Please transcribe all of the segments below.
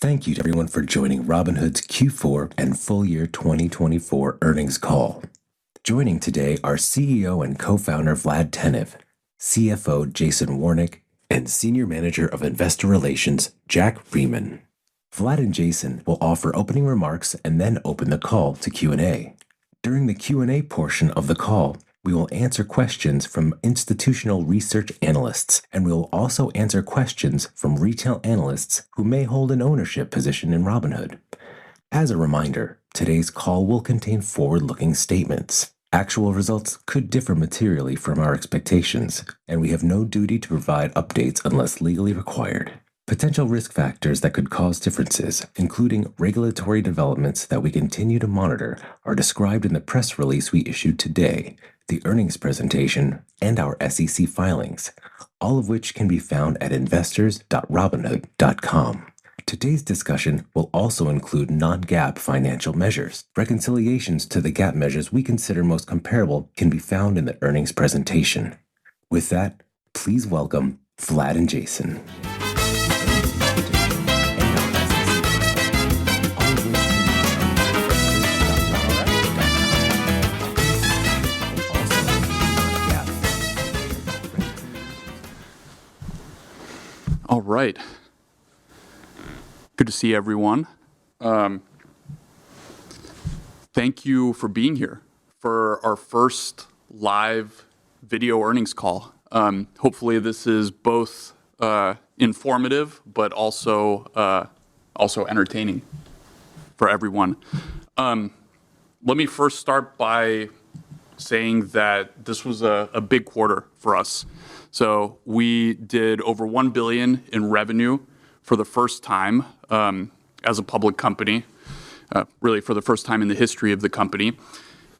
Thank you to everyone for joining Robinhood's Q4 and full year 2024 earnings call. Joining today are CEO and co-founder Vlad Tenev, CFO Jason Warnick, and Senior Manager of Investor Relations Jack Riemann. Vlad and Jason will offer opening remarks and then open the call to Q&A. During the Q&A portion of the call, we will answer questions from institutional research analysts, and we will also answer questions from retail analysts who may hold an ownership position in Robinhood. As a reminder, today's call will contain forward-looking statements. Actual results could differ materially from our expectations, and we have no duty to provide updates unless legally required. Potential risk factors that could cause differences, including regulatory developments that we continue to monitor, are described in the press release we issued today, the earnings presentation, and our SEC filings, all of which can be found at investors.robinhood.com. Today's discussion will also include non-GAAP financial measures. Reconciliations to the GAAP measures we consider most comparable can be found in the earnings presentation. With that, please welcome Vlad and Jason. All right. Good to see everyone. Thank you for being here for our first live video earnings call. Hopefully this is both informative but also entertaining for everyone. Let me first start by saying that this was a big quarter for us. So we did over $1 billion in revenue for the first time as a public company, really for the first time in the history of the company.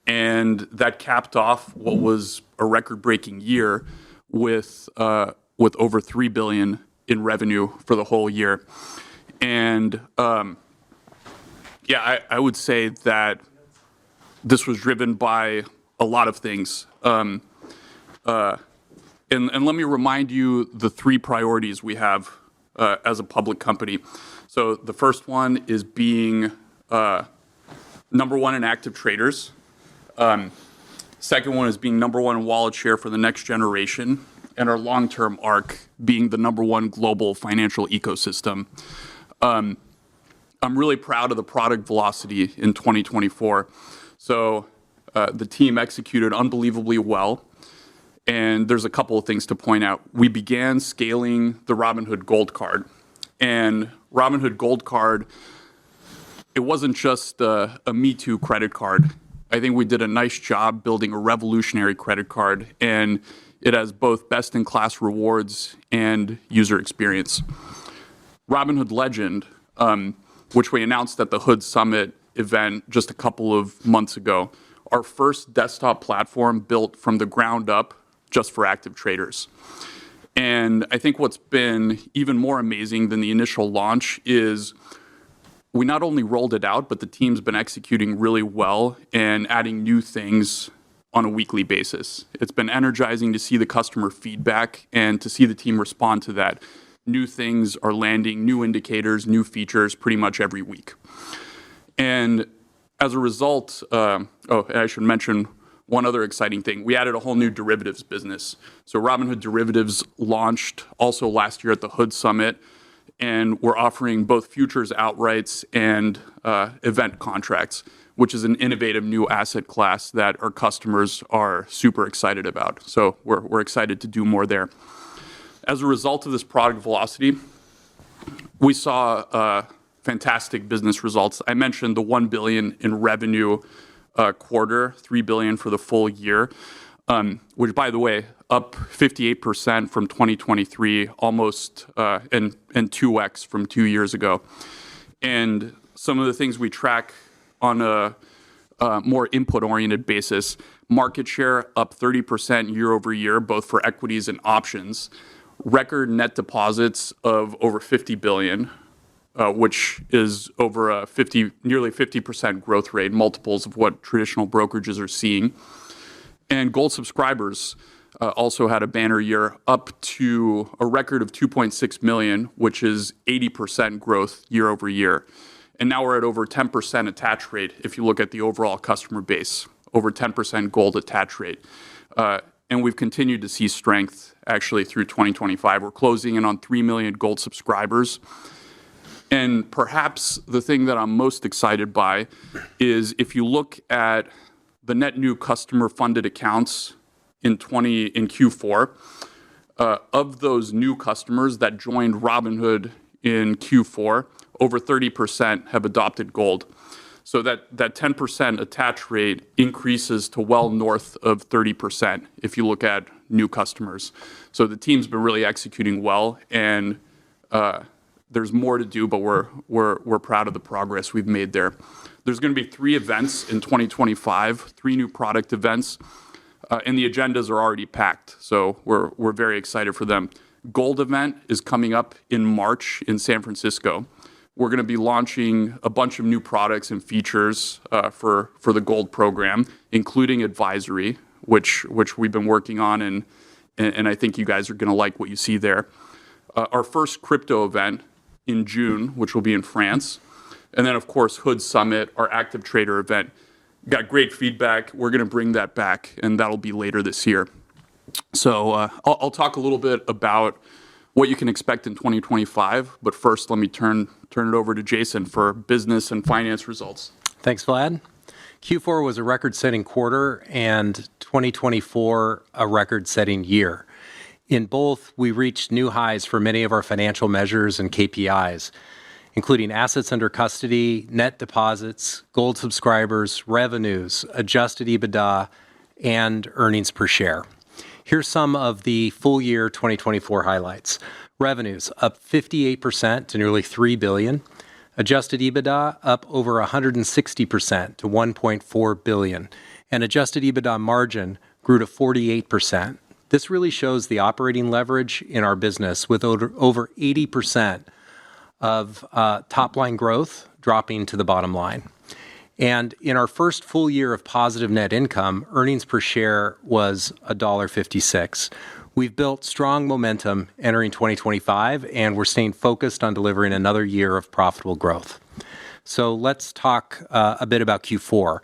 And that capped off what was a record-breaking year with over $3 billion in revenue for the whole year. And I would say that this was driven by a lot of things. And let me remind you the three priorities we have as a public company. So the first one is being number one in active traders. Second one is being number one in wallet share for the next generation. And our long-term arc being the number one global financial ecosystem. I'm really proud of the product velocity in 2024. So the team executed unbelievably well. And there's a couple of things to point out. We began scaling the Robinhood Gold Card. And Robinhood Gold Card, it wasn't just a Me Too credit card. I think we did a nice job building a revolutionary credit card. And it has both best-in-class rewards and user experience. Robinhood Legend, which we announced at the Hood Summit event just a couple of months ago, our first desktop platform built from the ground up just for active traders. And I think what's been even more amazing than the initial launch is we not only rolled it out, but the team's been executing really well and adding new things on a weekly basis. It's been energizing to see the customer feedback and to see the team respond to that. New things are landing, new indicators, new features pretty much every week. And as a result, and I should mention one other exciting thing. We added a whole new derivatives business. So Robinhood Derivatives launched also last year at the Hood Summit, and we're offering both futures outrights and event contracts, which is an innovative new asset class that our customers are super excited about. So we're excited to do more there. As a result of this product velocity, we saw fantastic business results. I mentioned the $1 billion in revenue quarter, $3 billion for the full year, which, by the way, up 58% from 2023, almost and 2x from 2 years ago. And some of the things we track on a more input-oriented basis, market share up 30% year over year, both for equities and options. Record net deposits of over $50 billion. Which is over a nearly 50% growth rate, multiples of what traditional brokerages are seeing. And gold subscribers also had a banner year, up to a record of 2.6 million, which is 80% growth year over year. And now we're at over 10% attach rate if you look at the overall customer base, over 10% gold attach rate. And we've continued to see strength actually through 2025. We're closing in on 3 million gold subscribers. And perhaps the thing that I'm most excited by is if you look at the net new customer funded accounts in Q4, of those new customers that joined Robinhood in Q4, over 30% have adopted gold. So that 10% attach rate increases to well north of 30% if you look at new customers. So the team's been really executing well, and there's more to do, but we're proud of the progress we've made there. There's going to be 3 events in 2025, 3 new product events, and the agendas are already packed. So we're very excited for them. Gold event is coming up in March in San Francisco. We're going to be launching a bunch of new products and features for the gold program, including advisory, which we've been working on, and I think you guys are going to like what you see there. Our first crypto event in June, which will be in France. And then, of course, Hood Summit, our active trader event. Got great feedback. We're going to bring that back, and that'll be later this year. So I'll talk a little bit about what you can expect in 2025. But first, let me turn it over to Jason for business and finance results. Thanks, Vlad. Q4 was a record-setting quarter, and 2024 a record-setting year. In both, we reached new highs for many of our financial measures and KPIs, including assets under custody, net deposits, gold subscribers, revenues, adjusted EBITDA, and earnings per share. Here's some of the full year 2024 highlights. Revenues up 58% to nearly $3 billion. Adjusted EBITDA up over 160% to $1.4 billion. And adjusted EBITDA margin grew to 48%. This really shows the operating leverage in our business, with over 80% of top-line growth dropping to the bottom line. And in our first full year of positive net income, earnings per share was $1.56. We've built strong momentum entering 2025, and we're staying focused on delivering another year of profitable growth. So let's talk a bit about Q4.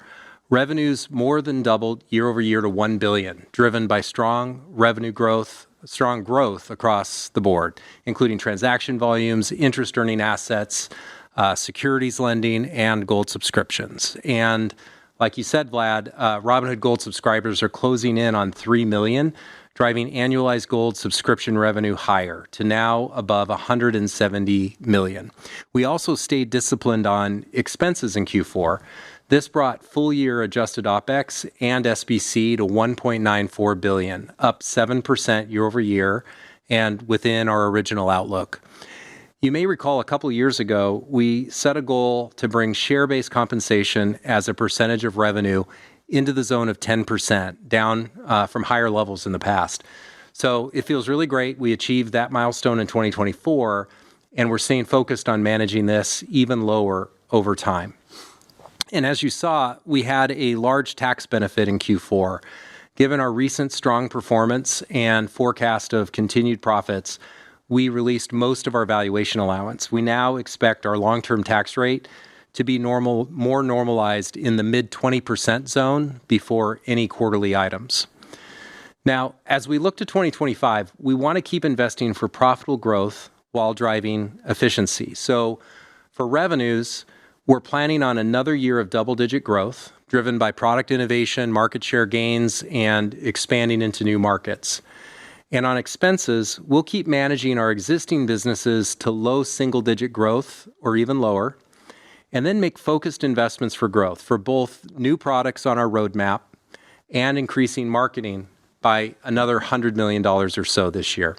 Revenues more than doubled year over year to $1 billion, driven by strong revenue growth, strong growth across the board, including transaction volumes, interest-earning assets, securities lending, and gold subscriptions. And like you said, Vlad, Robinhood Gold subscribers are closing in on 3 million, driving annualized gold subscription revenue higher to now above 170 million. We also stayed disciplined on expenses in Q4. This brought full-year adjusted OPEX and SBC to $1.94 billion, up 7% year over year and within our original outlook. You may recall a couple of years ago, we set a goal to bring share-based compensation as a percentage of revenue into the zone of 10%, down from higher levels in the past. So it feels really great. We achieved that milestone in 2024, and we're staying focused on managing this even lower over time. And as you saw, we had a large tax benefit in Q4. Given our recent strong performance and forecast of continued profits, we released most of our valuation allowance. We now expect our long-term tax rate to be more normalized in the mid-20% zone before any quarterly items. Now, as we look to 2025, we want to keep investing for profitable growth while driving efficiency. So for revenues, we're planning on another year of double-digit growth, driven by product innovation, market share gains, and expanding into new markets. And on expenses, we'll keep managing our existing businesses to low single-digit growth or even lower, and then make focused investments for growth for both new products on our roadmap and increasing marketing by another $100 million or so this year.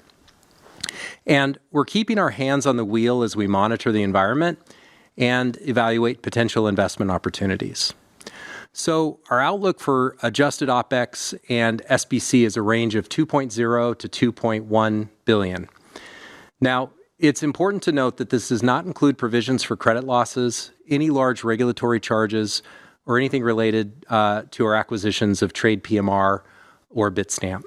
And we're keeping our hands on the wheel as we monitor the environment and evaluate potential investment opportunities. So our outlook for adjusted OPEX and SBC is a range of $2.0 to $2.1 billion. Now, it's important to note that this does not include provisions for credit losses, any large regulatory charges, or anything related to our acquisitions of Trade PMR or Bitstamp.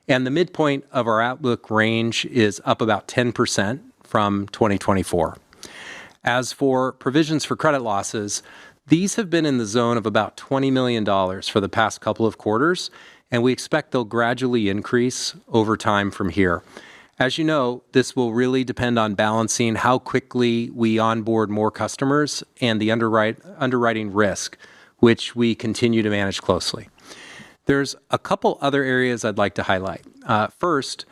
And the midpoint of our outlook range is up about 10% from 2024. As for provisions for credit losses, these have been in the zone of about $20 million for the past couple of quarters, and we expect they'll gradually increase over time from here. As you know, this will really depend on balancing how quickly we onboard more customers and the underwriting risk, which we continue to manage closely. There's a couple other areas I'd like to highlight. First,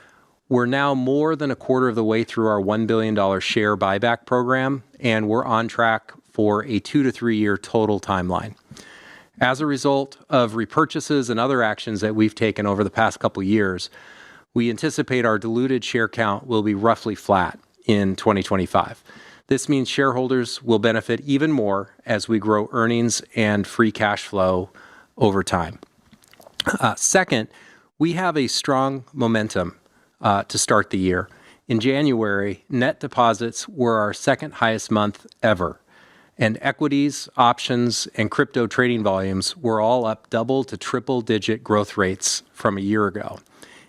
we're now more than a quarter of the way through our $1 billion share buyback program, and we're on track for a 2 to 3 year total timeline. As a result of repurchases and other actions that we've taken over the past couple years, we anticipate our diluted share count will be roughly flat in 2025. This means shareholders will benefit even more as we grow earnings and free cash flow over time. Second, we have a strong momentum to start the year. In January, net deposits were our second highest month ever, and equities, options, and crypto trading volumes were all up double to triple-digit growth rates from a year ago.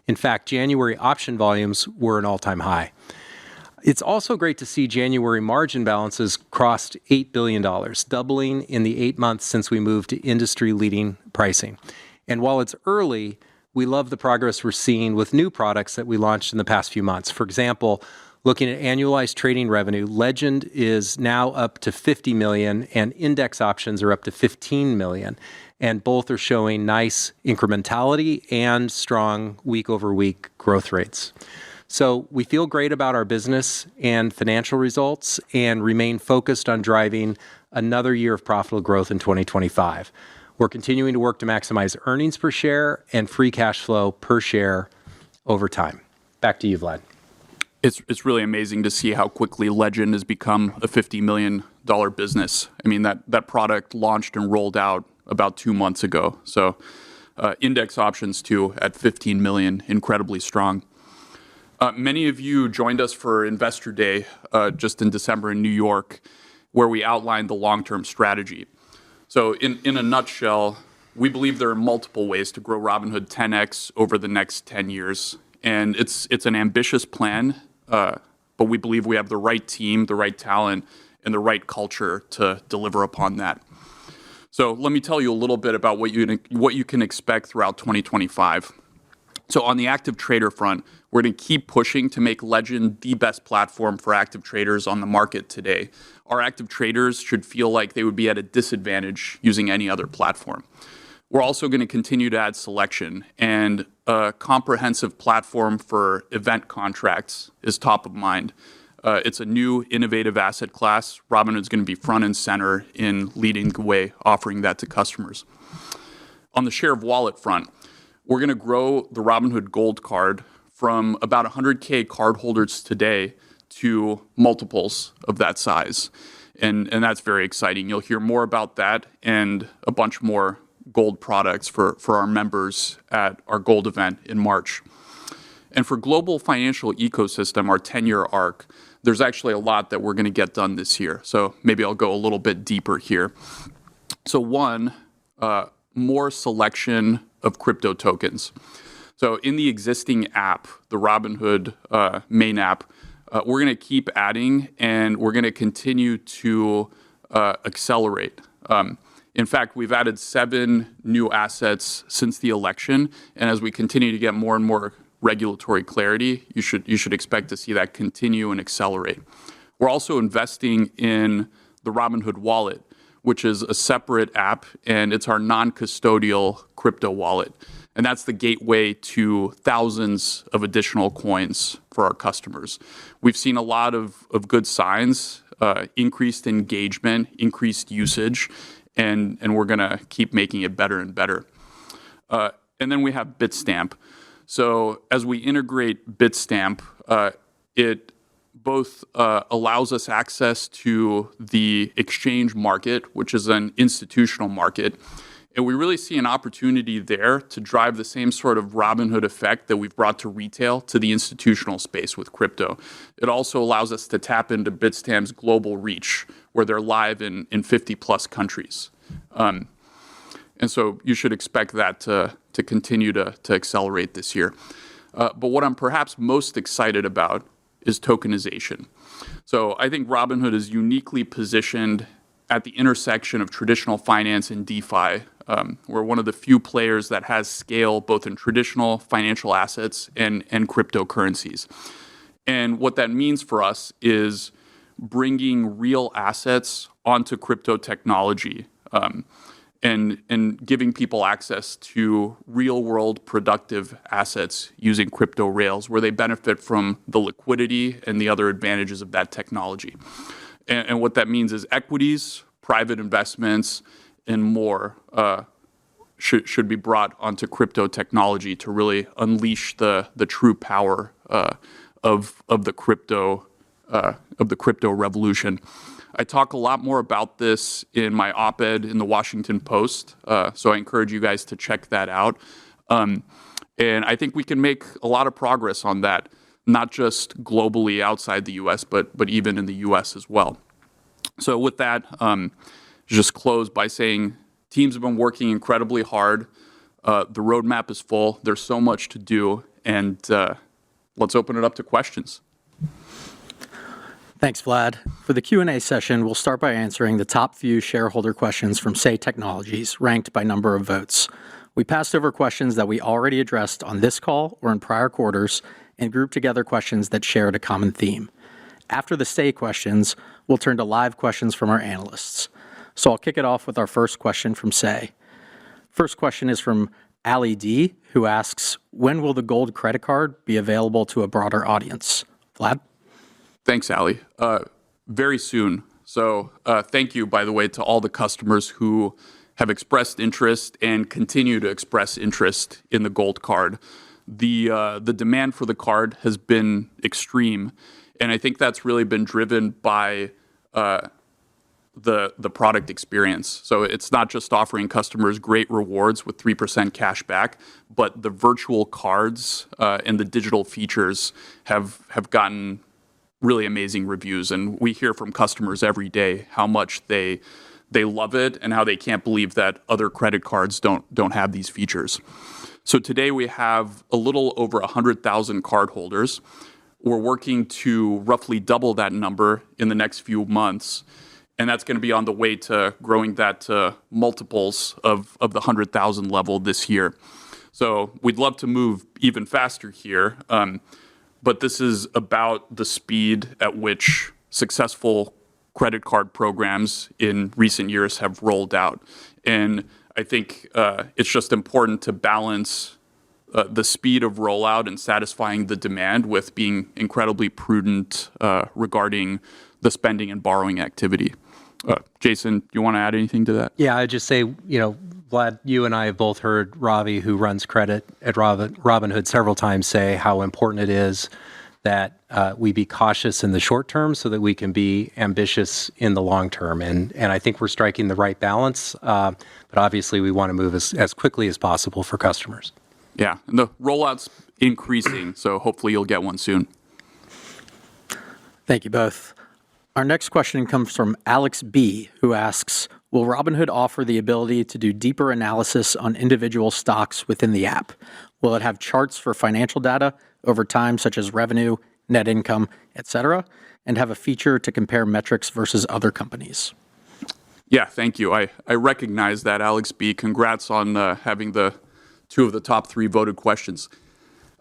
In fact, January option volumes were an all-time high. It's also great to see January margin balances crossed $8 billion, doubling in the 8 months since we moved to industry-leading pricing. And while it's early, we love the progress we're seeing with new products that we launched in the past few months. For example, looking at annualized trading revenue, Legend is now up to $50 million, and index options are up to $15 million. And both are showing nice incrementality and strong week-over-week growth rates. So we feel great about our business and financial results and remain focused on driving another year of profitable growth in 2025. We're continuing to work to maximize earnings per share and free cash flow per share over time. Back to you, Vlad. It's really amazing to see how quickly Legend has become a $50 million business. I mean, that product launched and rolled out about 2 months ago. So index options, too, at $15 million, incredibly strong. Many of you joined us for Investor Day just in December in New York, where we outlined the long-term strategy. So in a nutshell, we believe there are multiple ways to grow Robinhood 10x over the next 10 years. And it's an ambitious plan, but we believe we have the right team, the right talent, and the right culture to deliver upon that. So let me tell you a little bit about what you can expect throughout 2025. So on the active trader front, we're going to keep pushing to make Legend the best platform for active traders on the market today. Our active traders should feel like they would be at a disadvantage using any other platform. We're also going to continue to add selection, and a comprehensive platform for event contracts is top of mind. It's a new innovative asset class. Robinhood's going to be front and center in leading the way, offering that to customers. On the share of wallet front, we're going to grow the Robinhood Gold Card from about 100K cardholders today to multiples of that size. And that's very exciting. You'll hear more about that and a bunch more gold products for our members at our gold event in March. And for global financial ecosystem, our 10-year arc, there's actually a lot that we're going to get done this year. So maybe I'll go a little bit deeper here. So one, more selection of crypto tokens. So in the existing app, the Robinhood main app, we're going to keep adding, and we're going to continue to accelerate. In fact, we've added 7 new assets since the election, and as we continue to get more and more regulatory clarity, you should expect to see that continue and accelerate. We're also investing in the Robinhood Wallet, which is a separate app, and it's our non-custodial crypto wallet. And that's the gateway to thousands of additional coins for our customers. We've seen a lot of good signs, increased engagement, increased usage, and we're going to keep making it better and better. And then we have Bitstamp. So as we integrate Bitstamp, it both allows us access to the exchange market, which is an institutional market. And we really see an opportunity there to drive the same sort of Robinhood effect that we've brought to retail to the institutional space with crypto. It also allows us to tap into Bitstamp's global reach, where they're live in 50 plus countries. And so you should expect that to continue to accelerate this year. But what I'm perhaps most excited about is tokenization. So I think Robinhood is uniquely positioned at the intersection of traditional finance and DeFi. We're one of the few players that has scale both in traditional financial assets and cryptocurrencies. And what that means for us is bringing real assets onto crypto technology and giving people access to real-world productive assets using crypto rails where they benefit from the liquidity and the other advantages of that technology. And what that means is equities, private investments, and more should be brought onto crypto technology to really unleash the true power of the crypto revolution. I talk a lot more about this in my op-ed in the Washington Post, so I encourage you guys to check that out. And I think we can make a lot of progress on that, not just globally outside the U.S., but even in the U.S. as well. So with that, just close by saying teams have been working incredibly hard. The roadmap is full. There's so much to do, and let's open it up to questions. Thanks, Vlad. For the Q&A session, we'll start by answering the top few shareholder questions from Say Technologies, ranked by number of votes. We passed over questions that we already addressed on this call or in prior quarters and grouped together questions that shared a common theme. After the Say questions, we'll turn to live questions from our analysts. So I'll kick it off with our first question from Say. First question is from Ali D, who asks, when will the gold credit card be available to a broader audience? Vlad? Thanks, Ali. Very soon. So thank you, by the way, to all the customers who have expressed interest and continue to express interest in the gold card. The demand for the card has been extreme, and I think that's really been driven by the product experience. So it's not just offering customers great rewards with 3% cash back, but the virtual cards and the digital features have gotten really amazing reviews, and we hear from customers every day how much they love it and how they can't believe that other credit cards don't have these features. So today we have a little over 100,000 cardholders. We're working to roughly double that number in the next few months, and that's going to be on the way to growing that to multiples of the 100,000 level this year. So we'd love to move even faster here. But this is about the speed at which successful credit card programs in recent years have rolled out. And I think it's just important to balance the speed of rollout and satisfying the demand with being incredibly prudent regarding the spending and borrowing activity. Jason, you want to add anything to that? Yeah, I'd just say, Vlad, you and I have both heard Ravi, who runs credit at Robinhood, several times say how important it is that we be cautious in the short term so that we can be ambitious in the long term. And I think we're striking the right balance, but obviously we want to move as quickly as possible for customers. Yeah, and the rollout's increasing, so hopefully you'll get one soon. Thank you both. Our next question comes from Alex B, who asks, will Robinhood offer the ability to do deeper analysis on individual stocks within the app? Will it have charts for financial data over time, such as revenue, net income, etc., and have a feature to compare metrics versus other companies? Yeah, thank you. I recognize that, Alex B. Congrats on having the two of the top three voted questions.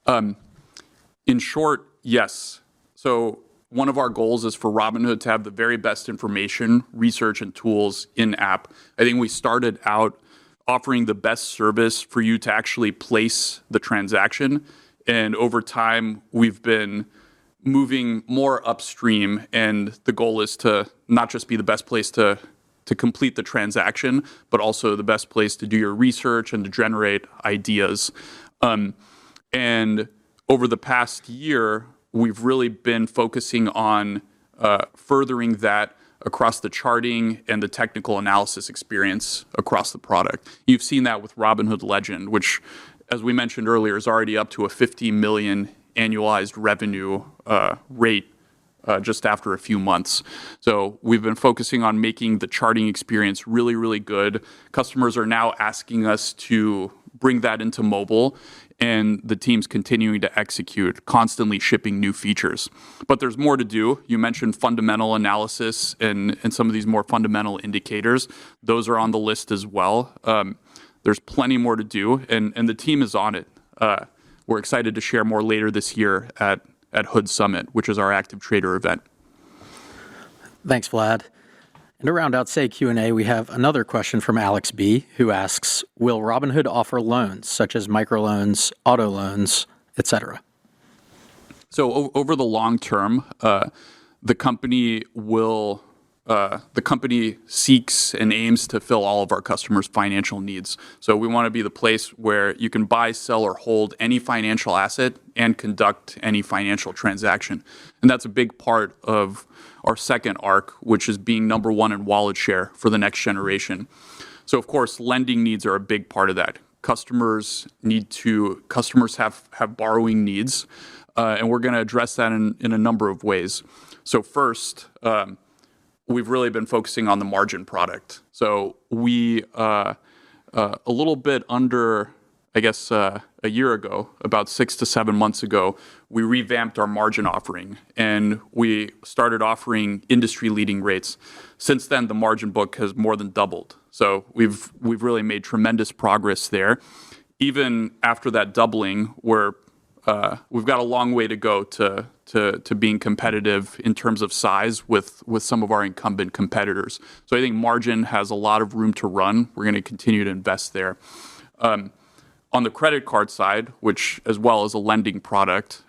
In short, yes. So one of our goals is for Robinhood to have the very best information, research, and tools in-app. I think we started out offering the best service for you to actually place the transaction. And over time, we've been moving more upstream. And the goal is to not just be the best place to complete the transaction, but also the best place to do your research and to generate ideas. And over the past year, we've really been focusing on furthering that across the charting and the technical analysis experience across the product. You've seen that with Robinhood Legend, which, as we mentioned earlier, is already up to a 50 million annualized revenue rate just after a few months. So we've been focusing on making the charting experience really, really good. Customers are now asking us to bring that into mobile, and the team's continuing to execute, constantly shipping new features. But there's more to do. You mentioned fundamental analysis and some of these more fundamental indicators. Those are on the list as well. There's plenty more to do, and the team is on it. We're excited to share more later this year at Hood Summit, which is our active trader event. Thanks, Vlad. And to round out Say Q&A, we have another question from Alex B., who asks, will Robinhood offer loans such as microloans, auto loans, etc.? So over the long term, the company seeks and aims to fill all of our customers' financial needs. So we want to be the place where you can buy, sell, or hold any financial asset and conduct any financial transaction. And that's a big part of our second arc, which is being number one in wallet share for the next generation. So of course, lending needs are a big part of that. Customers have borrowing needs, and we're going to address that in a number of ways. So first, we've really been focusing on the margin product. So we, a little bit under, I guess, a year ago, about 6 to 7 months ago, we revamped our margin offering, and we started offering industry-leading rates. Since then, the margin book has more than doubled. So we've really made tremendous progress there. Even after that doubling, we've got a long way to go to being competitive in terms of size with some of our incumbent competitors. So I think margin has a lot of room to run. We're going to continue to invest there. On the credit card side, which as well as a lending product,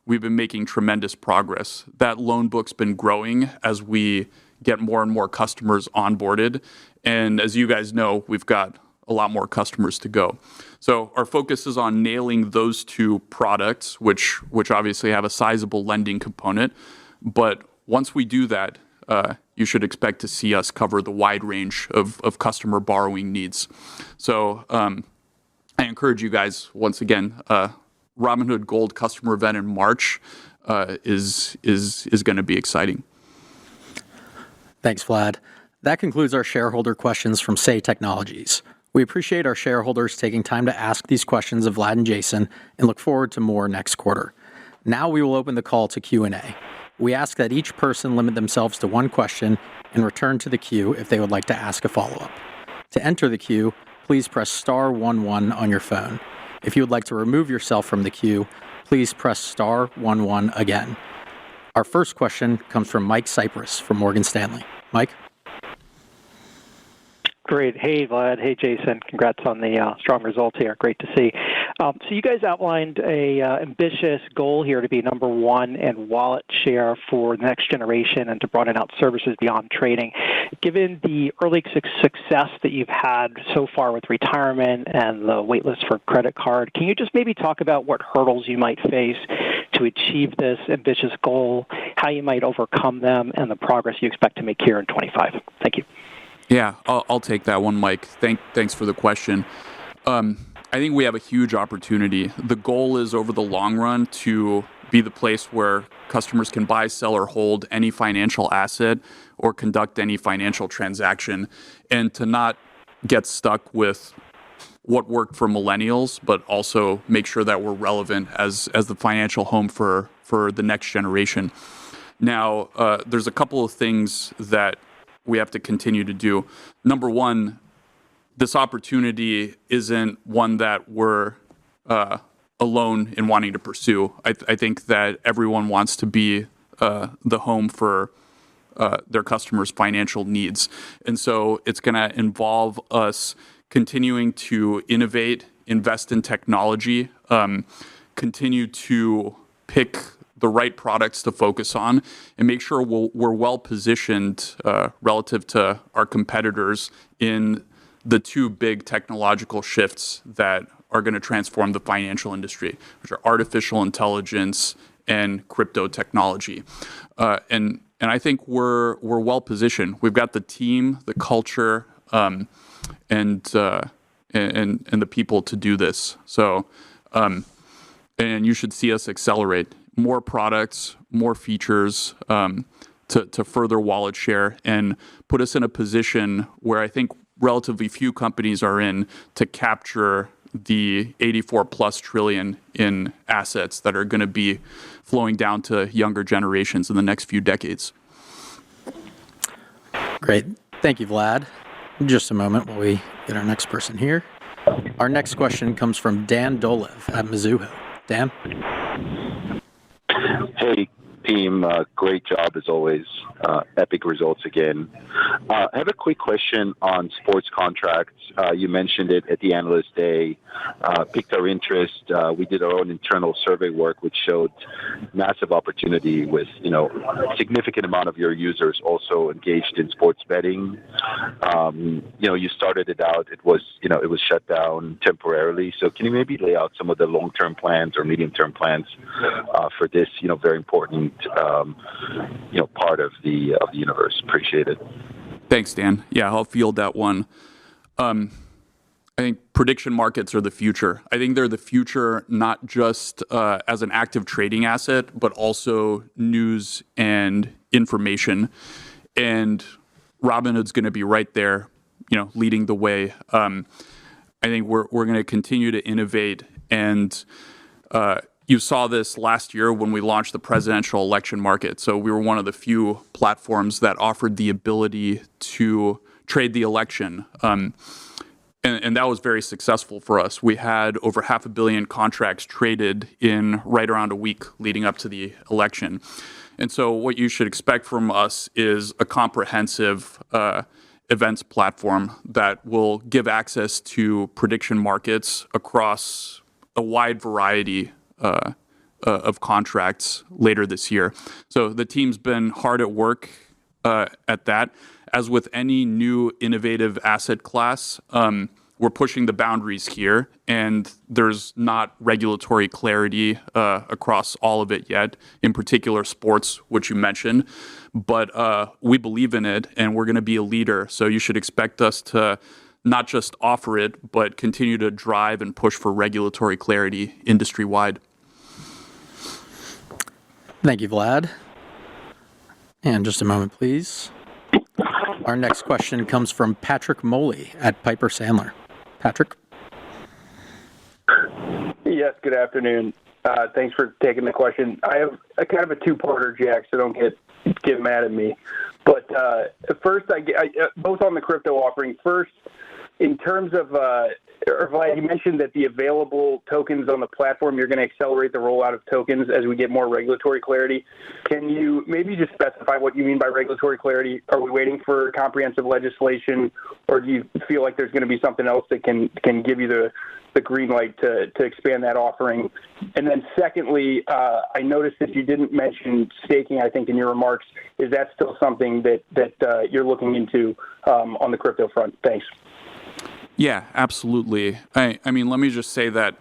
we've been making tremendous progress. That loan book's been growing as we get more and more customers onboarded. And as you guys know, we've got a lot more customers to go. So our focus is on nailing those two products, which obviously have a sizable lending component. But once we do that, you should expect to see us cover the wide range of customer borrowing needs. So I encourage you guys, once again, Robinhood Gold customer event in March is going to be exciting. Thanks, Vlad. That concludes our shareholder questions from Say Technologies. We appreciate our shareholders taking time to ask these questions of Vlad and Jason and look forward to more next quarter. Now we will open the call to Q&A. We ask that each person limit themselves to one question and return to the queue if they would like to ask a follow-up. To enter the queue, please press star 11 on your phone. If you would like to remove yourself from the queue, please press star 11 again. Our first question comes from Mike Cyprys from Morgan Stanley. Mike? Great. Hey, Vlad. Hey, Jason. Congrats on the strong results here. Great to see. So you guys outlined a ambitious goal here to be number one in wallet share for the next generation and to broaden out services beyond trading. Given the early success that you've had so far with retirement and the waitlist for credit card, can you just maybe talk about what hurdles you might face to achieve this ambitious goal, how you might overcome them, and the progress you expect to make here in 25? Thank you. Yeah, I'll take that one, Mike. Thanks for the question. I think we have a huge opportunity. The goal is over the long run to be the place where customers can buy, sell, or hold any financial asset or conduct any financial transaction, and to not get stuck with what worked for millennials, but also make sure that we're relevant as the financial home for the next generation. Now, there's a couple of things that we have to continue to do. Number one, this opportunity isn't one that we're alone in wanting to pursue. I think that everyone wants to be the home for their customers' financial needs. And so it's going to involve us continuing to innovate, invest in technology, continue to pick the right products to focus on, and make sure we're well positioned relative to our competitors in the two big technological shifts that are going to transform the financial industry, which are artificial intelligence and crypto technology. And I think we're well positioned. We've got the team, the culture, and the people to do this. So, and you should see us accelerate more products, more features to further wallet share and put us in a position where I think relatively few companies are in to capture the 84 plus trillion in assets that are going to be flowing down to younger generations in the next few decades. Great. Thank you, Vlad. Just a moment while we get our next person here. Our next question comes from Dan Dolev at Mizuho. Dan? Hey, team. Great job as always. Epic results again. I have a quick question on sports contracts. You mentioned it at the Analyst Day. Piqued our interest. We did our own internal survey work, which showed massive opportunity with, a significant amount of your users also engaged in sports betting. You started it out. It was shut down temporarily. So can you maybe lay out some of the long-term plans or medium-term plans for this, very important, part of the universe? Appreciate it. Thanks, Dan. Yeah, I'll field that one. I think prediction markets are the future. I think they're the future not just as an active trading asset, but also news and information. And Robinhood's going to be right there, leading the way. I think we're going to continue to innovate. And you saw this last year when we launched the presidential election market. So we were one of the few platforms that offered the ability to trade the election. And that was very successful for us. We had over 500 million contracts traded in right around a week leading up to the election. And so what you should expect from us is a comprehensive events platform that will give access to prediction markets across a wide variety of contracts later this year. So the team's been hard at work at that. As with any new innovative asset class, we're pushing the boundaries here, and there's not regulatory clarity across all of it yet, in particular sports, which you mentioned. But we believe in it, and we're going to be a leader. So you should expect us to not just offer it, but continue to drive and push for regulatory clarity industry-wide. Thank you, Vlad. And just a moment, please. Our next question comes from Patrick Moley at Piper Sandler. Patrick? Yes, good afternoon. Thanks for taking the question. I have a kind of a two-parter, Jack, so don't get mad at me. But first, I both on the crypto offering. First, in terms of, Vlad, you mentioned that the available tokens on the platform, you're going to accelerate the rollout of tokens as we get more regulatory clarity. Can you maybe just specify what you mean by regulatory clarity? Are we waiting for comprehensive legislation, or do you feel like there's going to be something else that can give you the green light to expand that offering? And then secondly, I noticed that you didn't mention staking, I think, in your remarks. Is that still something that you're looking into on the crypto front? Thanks. Yeah, absolutely. I mean, let me just say that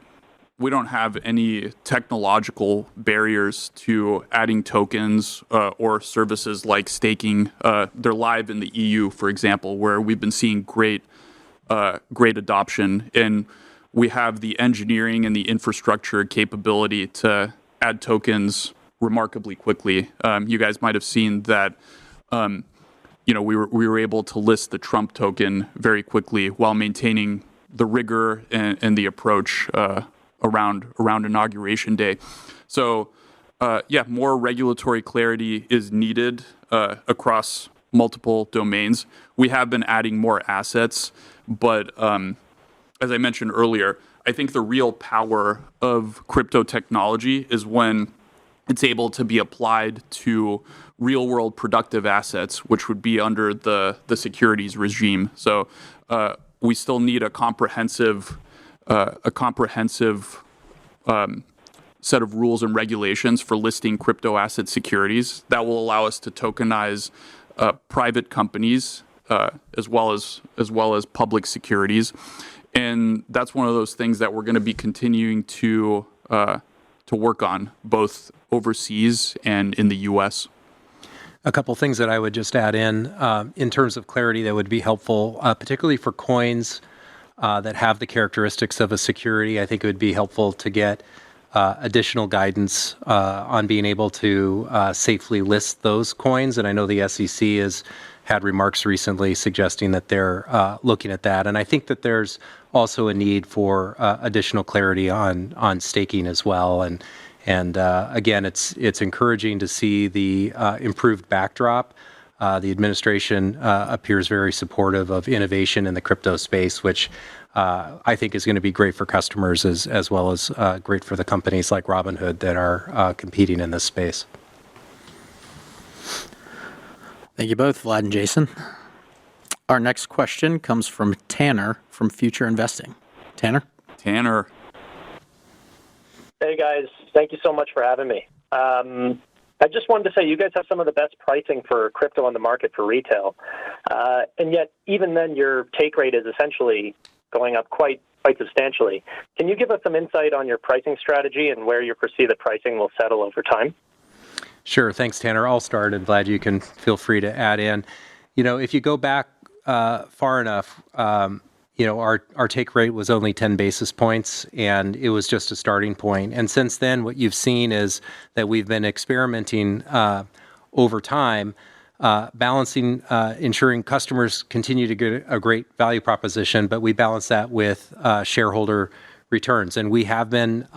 we don't have any technological barriers to adding tokens or services like staking. They're live in the EU, for example, where we've been seeing great adoption. And we have the engineering and the infrastructure capability to add tokens remarkably quickly. You guys might have seen that we were able to list the Trump token very quickly while maintaining the rigor and the approach around Inauguration Day. So, more regulatory clarity is needed across multiple domains. We have been adding more assets, but as I mentioned earlier, I think the real power of crypto technology is when it's able to be applied to real-world productive assets, which would be under the securities regime. So we still need a comprehensive set of rules and regulations for listing crypto asset securities that will allow us to tokenize private companies as well as public securities. And that's one of those things that we're going to be continuing to work on, both overseas and in the U.S. A couple things that I would just add in terms of clarity that would be helpful, particularly for coins that have the characteristics of a security. I think it would be helpful to get additional guidance on being able to safely list those coins. And I know the SEC is had remarks recently suggesting that they're looking at that. And I think that there's also a need for additional clarity on staking as well. And again, it's encouraging to see the improved backdrop. The administration appears very supportive of innovation in the crypto space, which I think is going to be great for customers as well as great for the companies like Robinhood that are competing in this space. Thank you both, Vlad and Jason. Our next question comes from Tanner from Future Investing. Tanner? Tanner. Hey, guys. Thank you so much for having me. I just wanted to say you guys have some of the best pricing for crypto on the market for retail. And yet, even then, your take rate is essentially going up quite substantially. Can you give us some insight on your pricing strategy and where you foresee the pricing will settle over time? Sure. Thanks, Tanner. I'll start, and Vlad, you can feel free to add in. If you go back far enough, our take rate was only 10 basis points, and it was just a starting point. And since then, what you've seen is that we've been experimenting over time, balancing, ensuring customers continue to get a great value proposition, but we balance that with shareholder returns. And we have been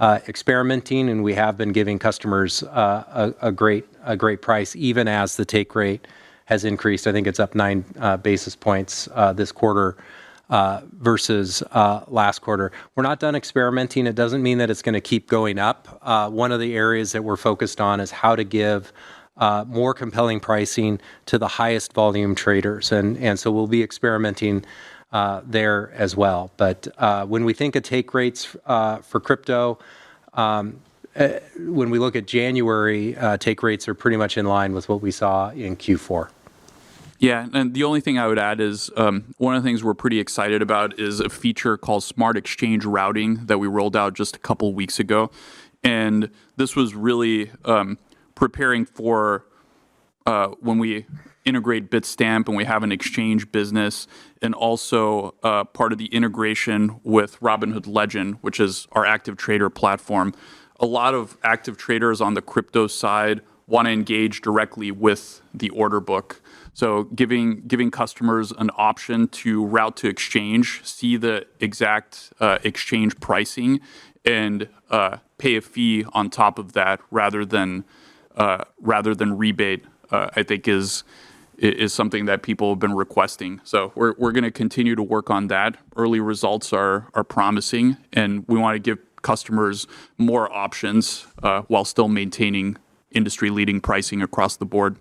experimenting, and we have been giving customers a great price, even as the take rate has increased. I think it's up 9 basis points this quarter versus last quarter. We're not done experimenting. It doesn't mean that it's going to keep going up. One of the areas that we're focused on is how to give more compelling pricing to the highest volume traders. And so we'll be experimenting there as well. But when we think of take rates for crypto, when we look at January, take rates are pretty much in line with what we saw in Q4. Yeah, and the only thing I would add is one of the things we're pretty excited about is a feature called Smart Exchange Routing that we rolled out just a couple weeks ago. And this was really preparing for when we integrate Bitstamp and we have an exchange business, and also part of the integration with Robinhood Learn, which is our active trader platform. A lot of active traders on the crypto side want to engage directly with the order book. So giving customers an option to route to exchange, see the exact exchange pricing, and pay a fee on top of that rather than rebate, I think is something that people have been requesting. So we're going to continue to work on that. Early results are promising, and we want to give customers more options while still maintaining industry-leading pricing across the board.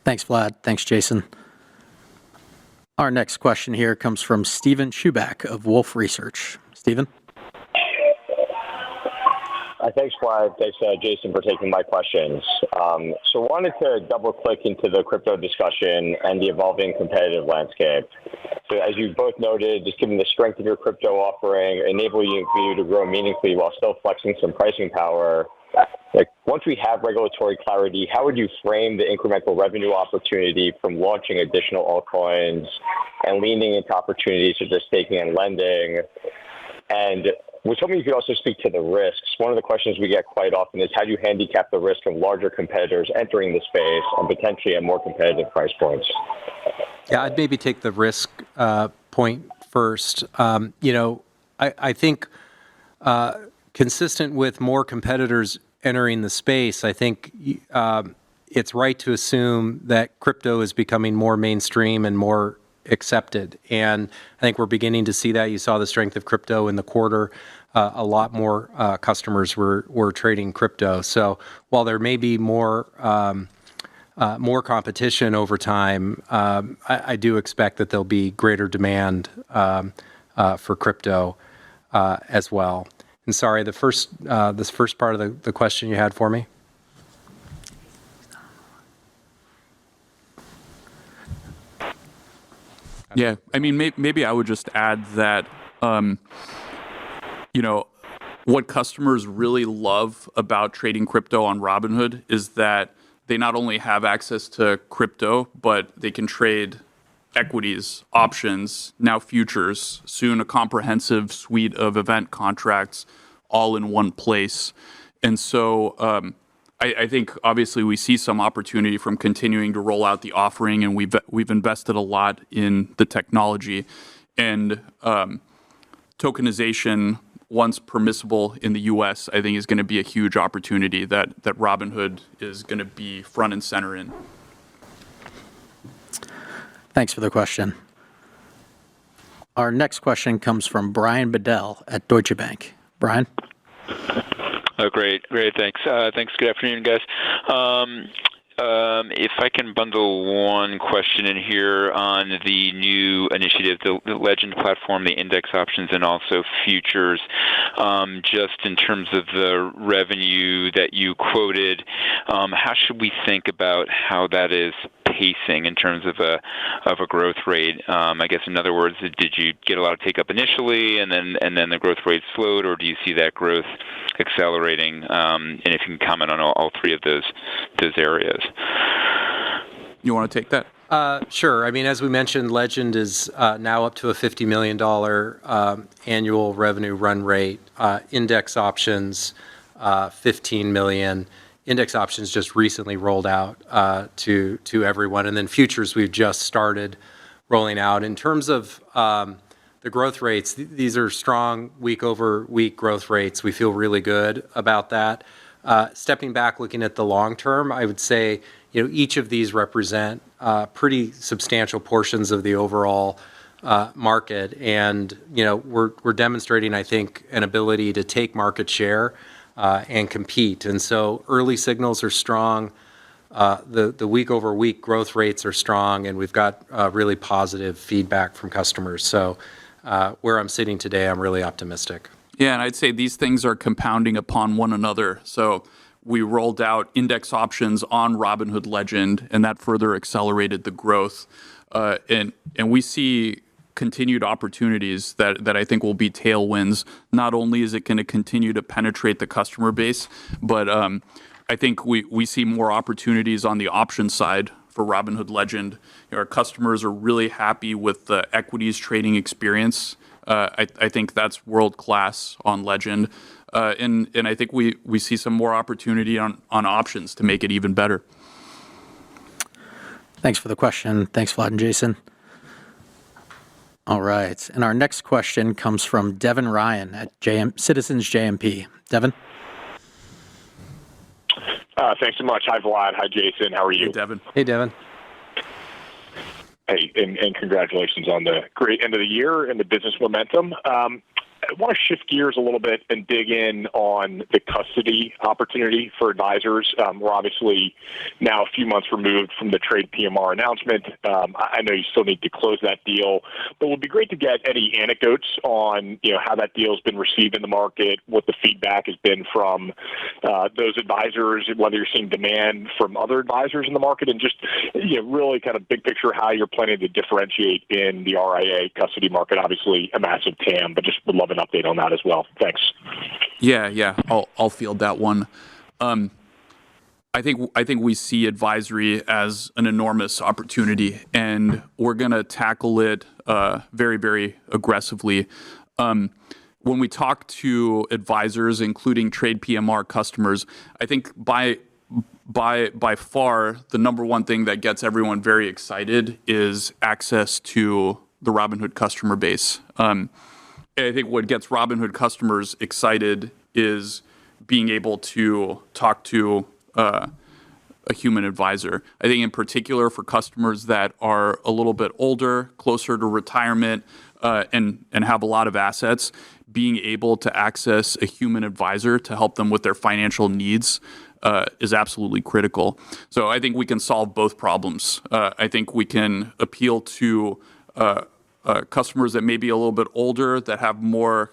Thanks, Vlad. Thanks, Jason. Our next question here comes from Steven Chubak of Wolfe Research. Steven? Thanks, Vlad. Thanks, Jason, for taking my questions. So I wanted to double-click into the crypto discussion and the evolving competitive landscape. So as you both noted, just given the strength of your crypto offering, enabling you to grow meaningfully while still flexing some pricing power, once we have regulatory clarity, how would you frame the incremental revenue opportunity from launching additional altcoins and leaning into opportunities such as staking and lending? And was hoping you could also speak to the risks. One of the questions we get quite often is how do you handicap the risk of larger competitors entering the space and potentially at more competitive price points? Yeah, I'd maybe take the risk point first. I think consistent with more competitors entering the space, I think it's right to assume that crypto is becoming more mainstream and more accepted. And I think we're beginning to see that. You saw the strength of crypto in the quarter. A lot more customers were trading crypto. So while there may be more competition over time, I do expect that there'll be greater demand for crypto as well. And sorry, this first part of the question you had for me? Yeah, I mean, maybe I would just add that, what customers really love about trading crypto on Robinhood is that they not only have access to crypto, but they can trade equities, options, now futures, soon a comprehensive suite of event contracts all in one place. And so I think obviously we see some opportunity from continuing to roll out the offering, and we've invested a lot in the technology and tokenization. Once permissible in the U.S., I think is going to be a huge opportunity that Robinhood is going to be front and center in. Thanks for the question. Our next question comes from Brian Bedell at Deutsche Bank. Brian? Oh, great. Thanks. Good afternoon, guys. If I can bundle one question in here on the new initiative, the Legend platform, the index options, and also futures, just in terms of the revenue that you quoted, how should we think about how that is pacing in terms of a growth rate? I guess, in other words, did you get a lot of take up initially, and then the growth rate slowed, or do you see that growth accelerating? And if you can comment on all three of those areas. You want to take that? Sure. I mean, as we mentioned, Legend is now up to a $50 million annual revenue run rate. Index options, $15 million. Index options just recently rolled out to everyone. And then futures, we've just started rolling out. In terms of the growth rates, these are strong week-over-week growth rates. We feel really good about that. Stepping back, looking at the long term, I would say each of these represent pretty substantial portions of the overall market, and we're demonstrating, I think, an ability to take market share and compete. And so early signals are strong. The week-over-week growth rates are strong, and we've got really positive feedback from customers. So where I'm sitting today, I'm really optimistic. Yeah, and I'd say these things are compounding upon one another. So we rolled out index options on Robinhood Legend, and that further accelerated the growth. And we see continued opportunities that I think will be tailwinds. Not only is it going to continue to penetrate the customer base, but I think we see more opportunities on the option side for Robinhood Legend. Our customers are really happy with the equities trading experience. I think that's world-class on Legend. And I think we see some more opportunity on options to make it even better. Thanks for the question. Thanks, Vlad and Jason. All right. And our next question comes from Devin Ryan at Citizens JMP. Devin? Thanks so much. Hi, Vlad. Hi, Jason. How are you? Hey, Devin. Hey, Devin. Hey, and congratulations on the great end of the year and the business momentum. I want to shift gears a little bit and dig in on the custody opportunity for advisors. We're obviously now a few months removed from the trade PMR announcement. I know you still need to close that deal, but it would be great to get any anecdotes on how that deal has been received in the market, what the feedback has been from those advisors, whether you're seeing demand from other advisors in the market, and just really kind of big picture how you're planning to differentiate in the RIA custody market. Obviously, a massive TAM, but just would love an update on that as well. Thanks. Yeah. I'll field that one. I think we see advisory as an enormous opportunity, and we're going to tackle it very, very aggressively. When we talk to advisors, including trade PMR customers, I think by far the number one thing that gets everyone very excited is access to the Robinhood customer base. I think what gets Robinhood customers excited is being able to talk to a human advisor. I think in particular for customers that are a little bit older, closer to retirement, and have a lot of assets, being able to access a human advisor to help them with their financial needs is absolutely critical. So I think we can solve both problems. I think we can appeal to customers that may be a little bit older, that have more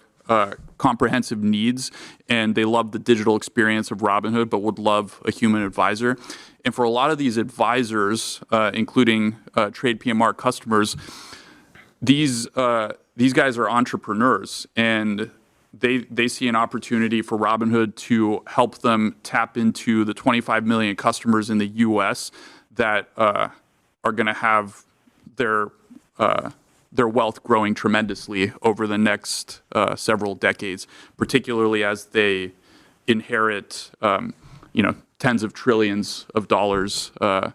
comprehensive needs, and they love the digital experience of Robinhood, but would love a human advisor. And for a lot of these advisors, including trade PMR customers, these guys are entrepreneurs, and they see an opportunity for Robinhood to help them tap into the 25 million customers in the U.S. that are going to have their wealth growing tremendously over the next several decades, particularly as they inherit, tens of trillions of dollars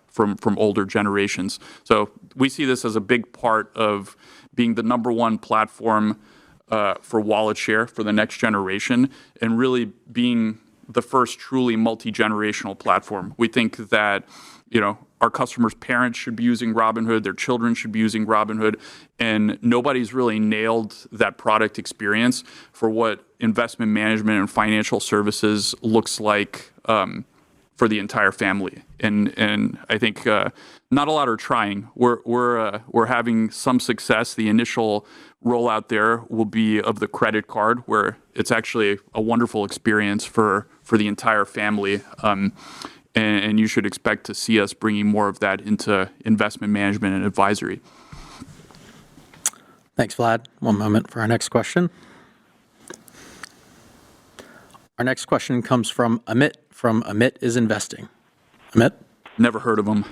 from older generations. So we see this as a big part of being the number one platform for wallet share for the next generation, and really being the first truly multi-generational platform. We think that, our customers' parents should be using Robinhood, their children should be using Robinhood, and nobody's really nailed that product experience for what investment management and financial services looks like for the entire family. And I think not a lot are trying. We're having some success. The initial rollout there will be of the credit card, where it's actually a wonderful experience for the entire family. And you should expect to see us bringing more of that into investment management and advisory. Thanks, Vlad. One moment for our next question. Our next question comes from Amit is Investing. Amit? Never heard of him.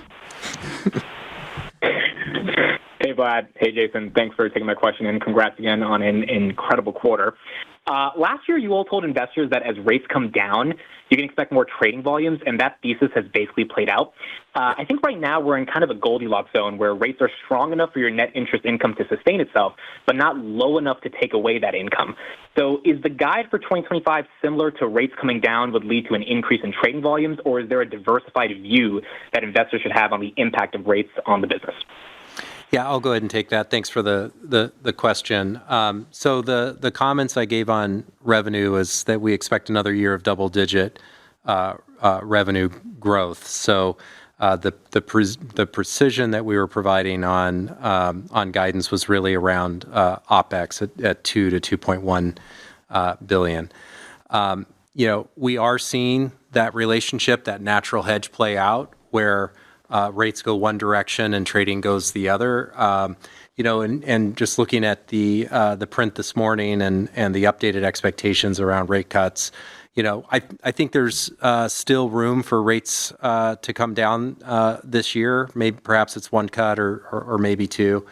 Hey, Vlad. Hey, Jason. Thanks for taking my question, and congrats again on an incredible quarter. Last year, you all told investors that as rates come down, you can expect more trading volumes, and that thesis has basically played out. I think right now we're in kind of a Goldilocks zone where rates are strong enough for your net interest income to sustain itself, but not low enough to take away that income. So is the guide for 2025 similar to rates coming down would lead to an increase in trading volumes, or is there a diversified view that investors should have on the impact of rates on the business? Yeah, I'll go ahead and take that. Thanks for the question. So the comments I gave on revenue is that we expect another year of double-digit revenue growth. So the precision that we were providing on guidance was really around OpEx at $2 to $2.1 billion. We are seeing that relationship, that natural hedge play out, where rates go one direction and trading goes the other. And just looking at the print this morning and the updated expectations around rate cuts, I think there's still room for rates to come down this year. Maybe perhaps it's one cut or maybe two.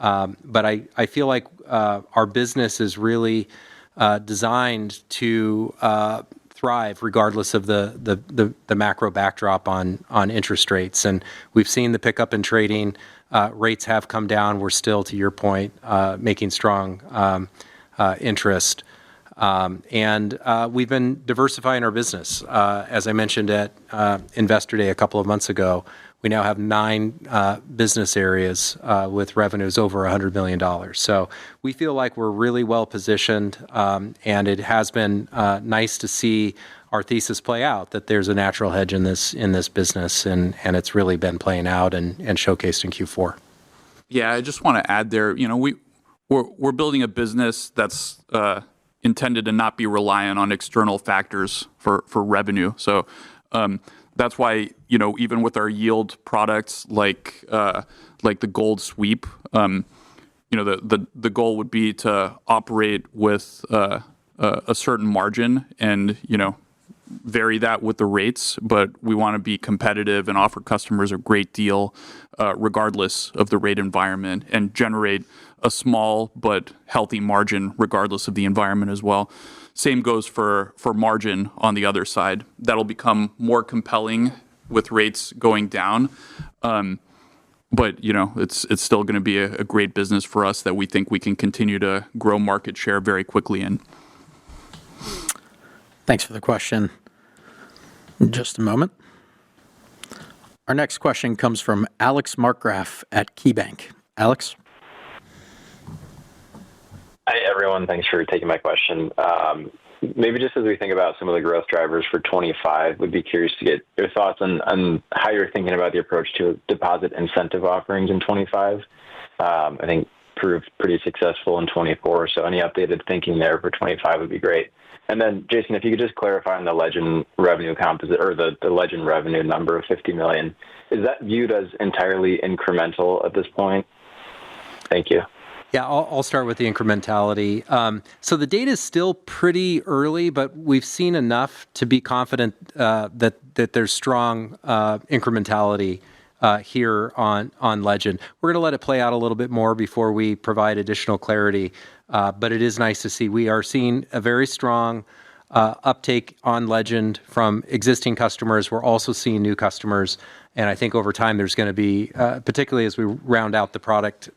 But I feel like our business is really designed to thrive regardless of the macro backdrop on interest rates. And we've seen the pickup in trading. Rates have come down. We're still, to your point, making strong interest. And we've been diversifying our business. As I mentioned at Investor Day a couple of months ago, we now have 9 business areas with revenues over $100 million. So we feel like we're really well positioned, and it has been nice to see our thesis play out, that there's a natural hedge in this business, and it's really been playing out and showcased in Q4. Yeah, I just want to add there, we're building a business that's intended to not be reliant on external factors for revenue. So that's why, even with our yield products like the gold sweep, the goal would be to operate with a certain margin and, vary that with the rates, but we want to be competitive and offer customers a great deal regardless of the rate environment, and generate a small but healthy margin regardless of the environment as well. Same goes for margin on the other side. That'll become more compelling with rates going down. But, it's still going to be a great business for us that we think we can continue to grow market share very quickly in. Thanks for the question. Just a moment. Our next question comes from Alex Markgraf at KeyBank. Alex? Hi, everyone. Thanks for taking my question. Maybe just as we think about some of the growth drivers for 25, would be curious to get your thoughts on how you're thinking about the approach to deposit incentive offerings in 25. I think proved pretty successful in 24, so any updated thinking there for 25 would be great. And then, Jason, if you could just clarify on the Legend revenue composite, or the Legend revenue number of $50 million, is that viewed as entirely incremental at this point? Thank you. Yeah, I'll start with the incrementality. So the data is still pretty early, but we've seen enough to be confident that there's strong incrementality here on Legend. We're going to let it play out a little bit more before we provide additional clarity, but it is nice to see. We are seeing a very strong uptake on Legend from existing customers. We're also seeing new customers. And I think over time, there's going to be, particularly as we round out the product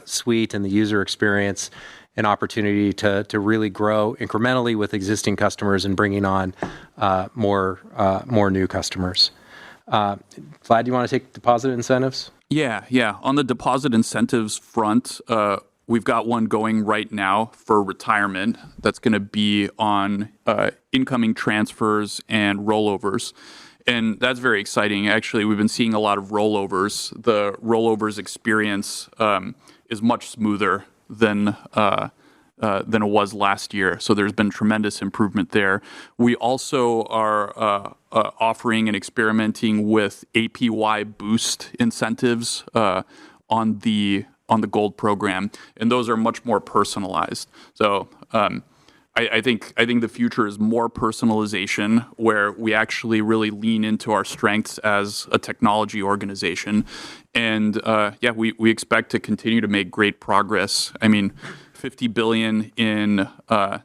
suite and the user experience, an opportunity to really grow incrementally with existing customers and bringing on more new customers. Vlad, do you want to take deposit incentives? Yeah. On the deposit incentives front, we've got one going right now for retirement that's going to be on incoming transfers and rollovers. And that's very exciting. Actually, we've been seeing a lot of rollovers. The rollovers experience is much smoother than it was last year. So there's been tremendous improvement there. We also are offering and experimenting with APY boost incentives on the gold program, and those are much more personalized. So I think the future is more personalization, where we actually really lean into our strengths as a technology organization. And we expect to continue to make great progress. I mean, $50 billion in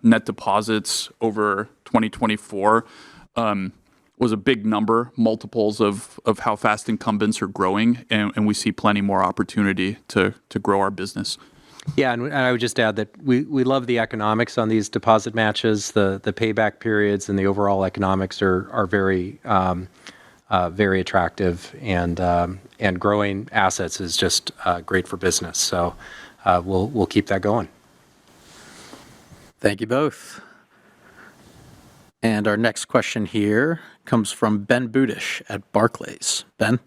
net deposits over 2024 was a big number, multiples of how fast incumbents are growing, and we see plenty more opportunity to grow our business. Yeah, and I would just add that we love the economics on these deposit matches. The payback periods and the overall economics are very very attractive, and growing assets is just great for business. So we'll keep that going. Thank you both. And our next question here comes from Ben Budish at Barclays. Ben?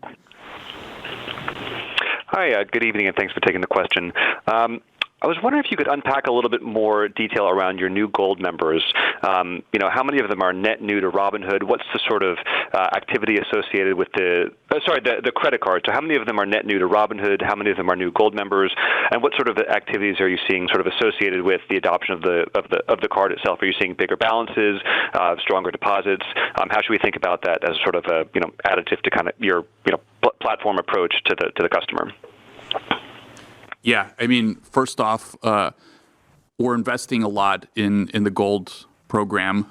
Hi, good evening, and thanks for taking the question. I was wondering if you could unpack a little bit more detail around your new gold members. How many of them are net new to Robinhood? What's the sort of activity associated with the credit card? So how many of them are net new to Robinhood? How many of them are new gold members? And what sort of activities are you seeing sort of associated with the adoption of the card itself? Are you seeing bigger balances, stronger deposits? How should we think about that as sort of a additive to kind of your platform approach to the customer? Yeah, I mean, first off, we're investing a lot in the gold program.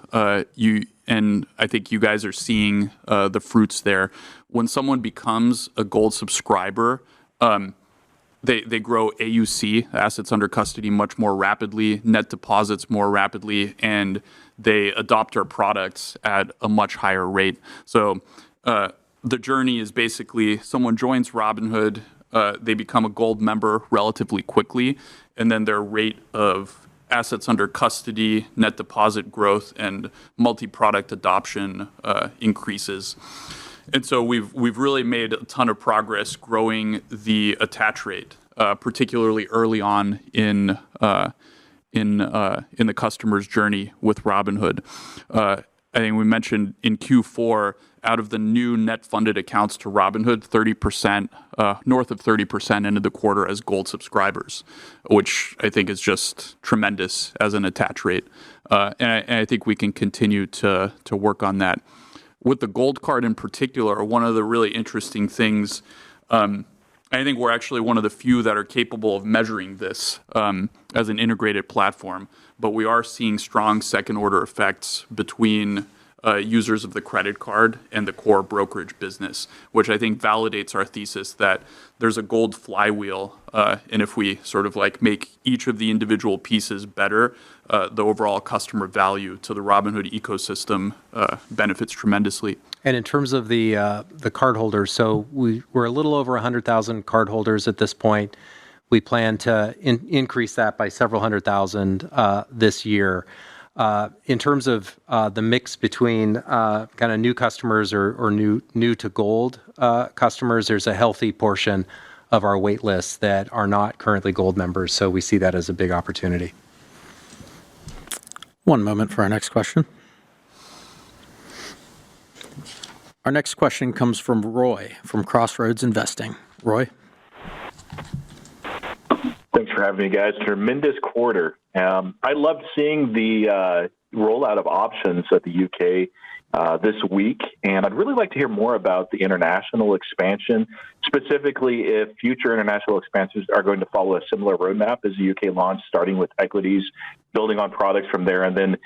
And I think you guys are seeing the fruits there. When someone becomes a gold subscriber, they grow AUC, assets under custody, much more rapidly, net deposits more rapidly, and they adopt our products at a much higher rate. So the journey is basically someone joins Robinhood, they become a gold member relatively quickly, and then their rate of assets under custody, net deposit growth, and multi-product adoption increases. And so we've really made a ton of progress growing the attach rate, particularly early on in the customer's journey with Robinhood. I think we mentioned in Q4, out of the new net funded accounts to Robinhood, 30%, north of 30% ended the quarter as gold subscribers, which I think is just tremendous as an attach rate. And I think we can continue to work on that. With the gold card in particular, one of the really interesting things, I think we're actually one of the few that are capable of measuring this as an integrated platform, but we are seeing strong second order effects between users of the credit card and the core brokerage business, which I think validates our thesis that there's a gold flywheel, and if we sort of like make each of the individual pieces better, the overall customer value to the Robinhood ecosystem benefits tremendously. And in terms of the cardholders, so we're a little over 100,000 cardholders at this point. We plan to increase that by several 100,000 this year. In terms of the mix between kind of new customers or new to gold customers, there's a healthy portion of our wait lists that are not currently gold members. So we see that as a big opportunity. One moment for our next question. Our next question comes from Roy from Crossroads Investing. Roy? Thanks for having me, guys. Tremendous quarter. I loved seeing the rollout of options that the UK this week, and I'd really like to hear more about the international expansion, specifically if future international expansions are going to follow a similar roadmap as the UK launch, starting with equities, building on products from there, and then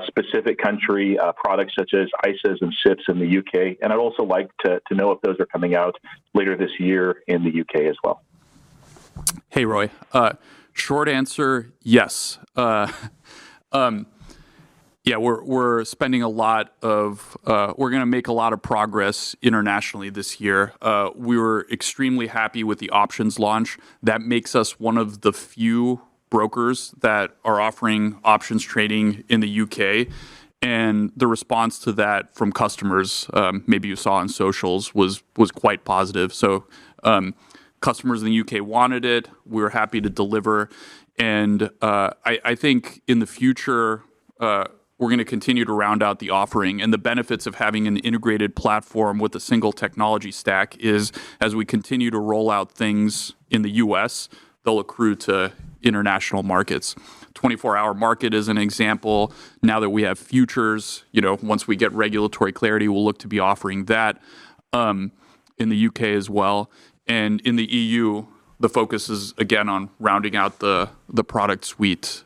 specific country products such as ISAs and SIPs in the UK. And I'd also like to know if those are coming out later this year in the UK as well. Hey, Roy. Short answer, yes. Yeah, we're spending a lot of, we're going to make a lot of progress internationally this year. We were extremely happy with the options launch. That makes us one of the few brokers that are offering options trading in the UK. And the response to that from customers, maybe you saw on socials, was quite positive. So customers in the UK wanted it. We were happy to deliver. And I think in the future, we're going to continue to round out the offering. And the benefits of having an integrated platform with a single technology stack is, as we continue to roll out things in the US, they'll accrue to international markets. 24-hour market is an example. Now that we have futures, once we get regulatory clarity, we'll look to be offering that in the UK as well. And in the EU, the focus is, again, on rounding out the product suite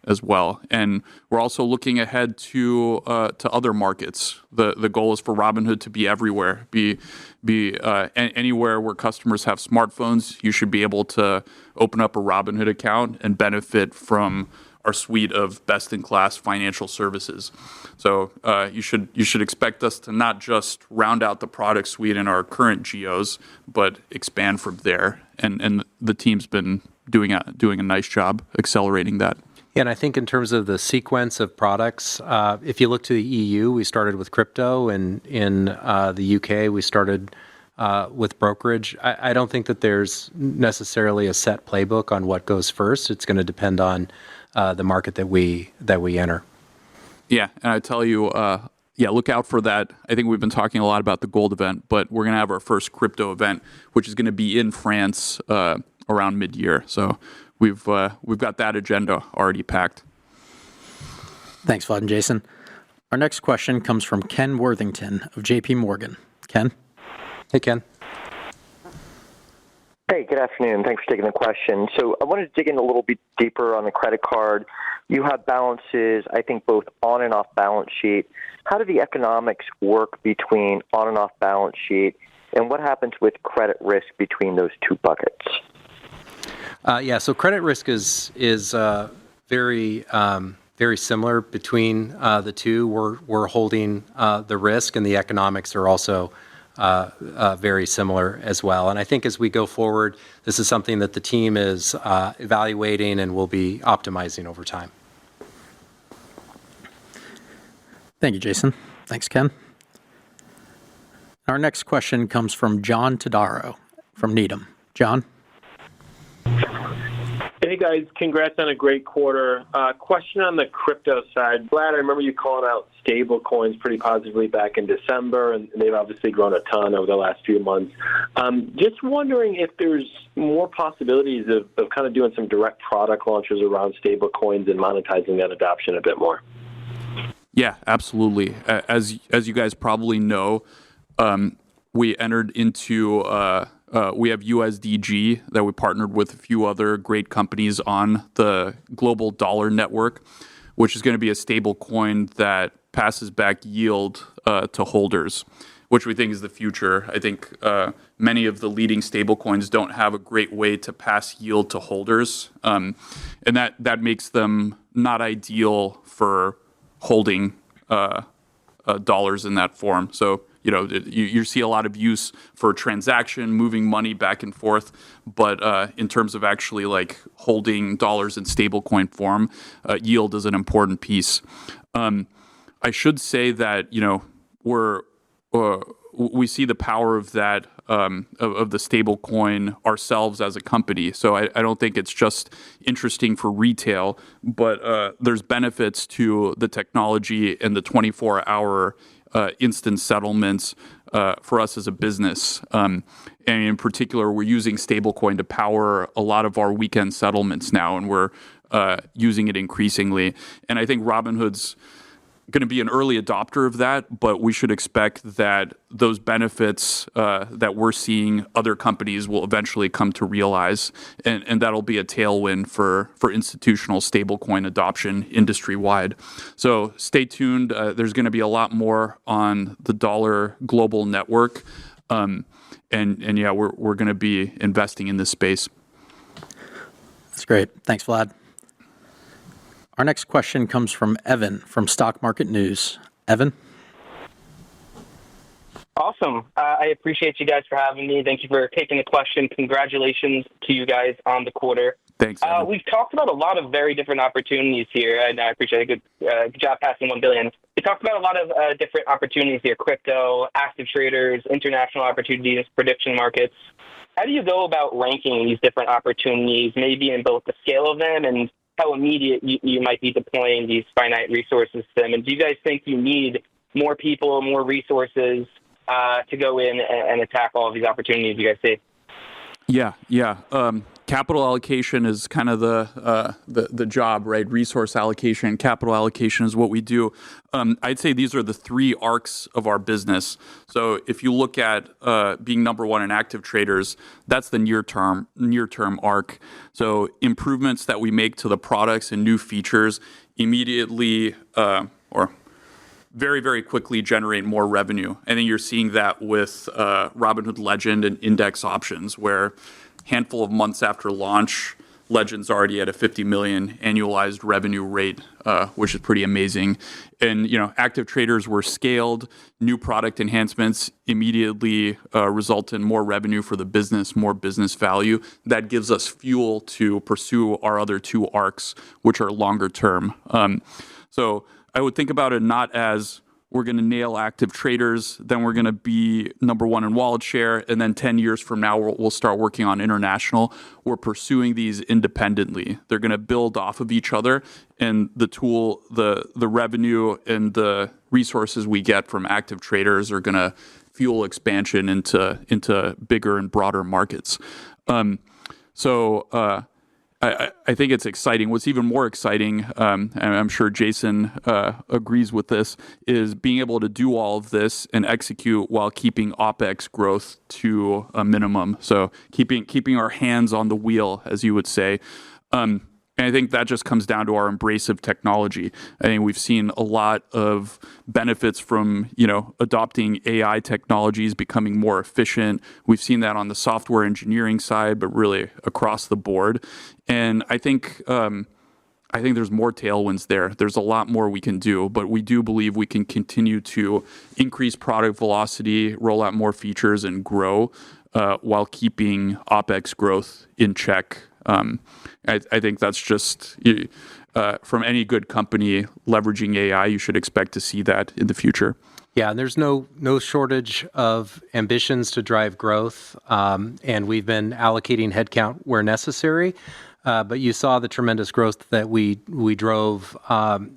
as well. And we're also looking ahead to other markets. The goal is for Robinhood to be everywhere, be anywhere where customers have smartphones. You should be able to open up a Robinhood account and benefit from our suite of best-in-class financial services. So you should expect us to not just round out the product suite in our current geos, but expand from there. And the team's been doing a nice job accelerating that. Yeah, and I think in terms of the sequence of products, if you look to the EU, we started with crypto, and in the UK, we started with brokerage. I don't think that there's necessarily a set playbook on what goes first. It's going to depend on the market that we enter. Yeah, and I tell you, look out for that. I think we've been talking a lot about the gold event, but we're going to have our first crypto event, which is going to be in France around mid-year. So we've got that agenda already packed. Thanks, Vlad and Jason. Our next question comes from Ken Worthington of JP Morgan. Ken? Hey, Ken. Hey, good afternoon. Thanks for taking the question. So I wanted to dig in a little bit deeper on the credit card. You have balances, I think, both on and off balance sheet. How do the economics work between on and off balance sheet, and what happens with credit risk between those two buckets? So credit risk is very similar between the two. We're holding the risk, and the economics are also very similar as well. And I think as we go forward, this is something that the team is evaluating and will be optimizing over time. Thank you, Jason. Thanks, Ken. Our next question comes from John Todaro from Needham. John? Hey guys, congrats on a great quarter. Question on the crypto side. Vlad, I remember you calling out stable coins pretty positively back in December, and they've obviously grown a ton over the last few months. Just wondering if there's more possibilities of kind of doing some direct product launches around stable coins and monetizing that adoption a bit more. Yeah, absolutely. As you guys probably know, we entered into we have USDG that we partnered with a few other great companies on the global dollar network, which is going to be a stable coin that passes back yield to holders, which we think is the future. I think many of the leading stable coins don't have a great way to pass yield to holders, and that makes them not ideal for holding dollars in that form. So you see a lot of use for transaction, moving money back and forth, but in terms of actually like holding dollars in stablecoin form, yield is an important piece. I should say that we see the power of that of the stablecoin ourselves as a company. So I don't think it's just interesting for retail, but there's benefits to the technology and the 24-hour instant settlements for us as a business. And in particular, we're using stablecoin to power a lot of our weekend settlements now, and we're using it increasingly. And I think Robinhood's going to be an early adopter of that, but we should expect that those benefits that we're seeing other companies will eventually come to realize, and that'll be a tailwind for institutional stablecoin adoption industry-wide. So stay tuned. There's going to be a lot more on the Dollar Global Network, and yeah, we're going to be investing in this space. That's great. Thanks, Vlad. Our next question comes from Evan from Stock Market News. Evan? Awesome. I appreciate you guys for having me. Thank you for taking the question. Congratulations to you guys on the quarter. Thanks, Evan. We've talked about a lot of very different opportunities here, and I appreciate a good job passing 1 billion. We talked about a lot of different opportunities here: crypto, active traders, international opportunities, prediction markets. How do you go about ranking these different opportunities, maybe in both the scale of them and how immediate you might be deploying these finite resources to them? And do you guys think you need more people, more resources to go in and attack all of these opportunities you guys see? Yeah. Capital allocation is kind of the job, right? Resource allocation, capital allocation is what we do. I'd say these are the three arcs of our business. So if you look at being number one in active traders, that's the near term arc. So improvements that we make to the products and new features immediately or very, very quickly generate more revenue. I think you're seeing that with Robinhood Legend and index options, where handful of months after launch, Legend's already at a 50 million annualized revenue rate, which is pretty amazing. And active traders were scaled. New product enhancements immediately result in more revenue for the business, more business value. That gives us fuel to pursue our other two arcs, which are longer term. So I would think about it not as we're going to nail active traders, then we're going to be number one in wallet share, and then 10 years from now, we'll start working on international. We're pursuing these independently. They're going to build off of each other, and the tool, the revenue, and the resources we get from active traders are going to fuel expansion into bigger and broader markets. I think it's exciting. What's even more exciting, and I'm sure Jason agrees with this, is being able to do all of this and execute while keeping OpEx growth to a minimum. So keeping our hands on the wheel, as you would say. And I think that just comes down to our embrace of technology. I think we've seen a lot of benefits from, adopting AI technologies, becoming more efficient. We've seen that on the software engineering side, but really across the board. And I think there's more tailwinds there. There's a lot more we can do, but we do believe we can continue to increase product velocity, roll out more features, and grow while keeping OpEx growth in check. I think that's just from any good company leveraging AI, you should expect to see that in the future. Yeah, and there's no shortage of ambitions to drive growth, and we've been allocating headcount where necessary. But you saw the tremendous growth that we drove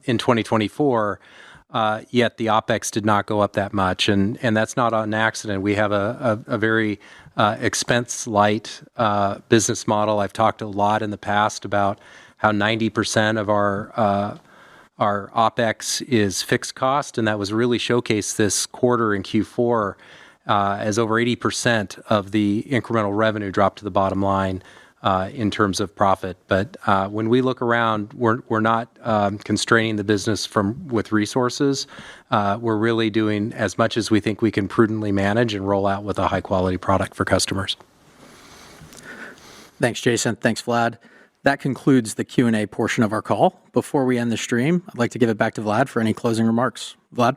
in 2024. Yet the OpEx did not go up that much, and that's not an accident. We have a very expense-light business model. I've talked a lot in the past about how 90% of our OpEx is fixed cost, and that was really showcased this quarter in Q4 as over 80% of the incremental revenue dropped to the bottom line in terms of profit. But when we look around, we're not constraining the business with resources. We're really doing as much as we think we can prudently manage and roll out with a high-quality product for customers. Thanks, Jason. Thanks, Vlad. That concludes the Q&A portion of our call. Before we end the stream, I'd like to give it back to Vlad for any closing remarks. Vlad?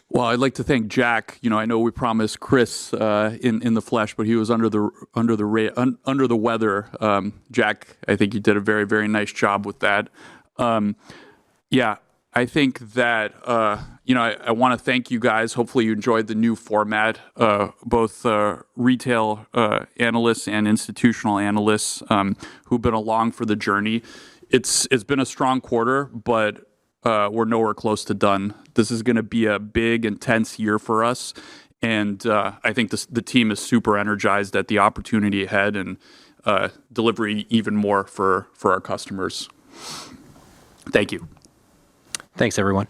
Well, I'd like to thank Jack. I know we promised Chris in the flesh, but he was under the weather. Jack, I think you did a very, very nice job with that. I think that I want to thank you guys. Hopefully, you enjoyed the new format. Both retail analysts and institutional analysts who've been along for the journey. It's been a strong quarter, but we're nowhere close to done. This is going to be a big, intense year for us, and I think the team is super energized at the opportunity ahead and delivering even more for our customers. Thank you. Thanks, everyone.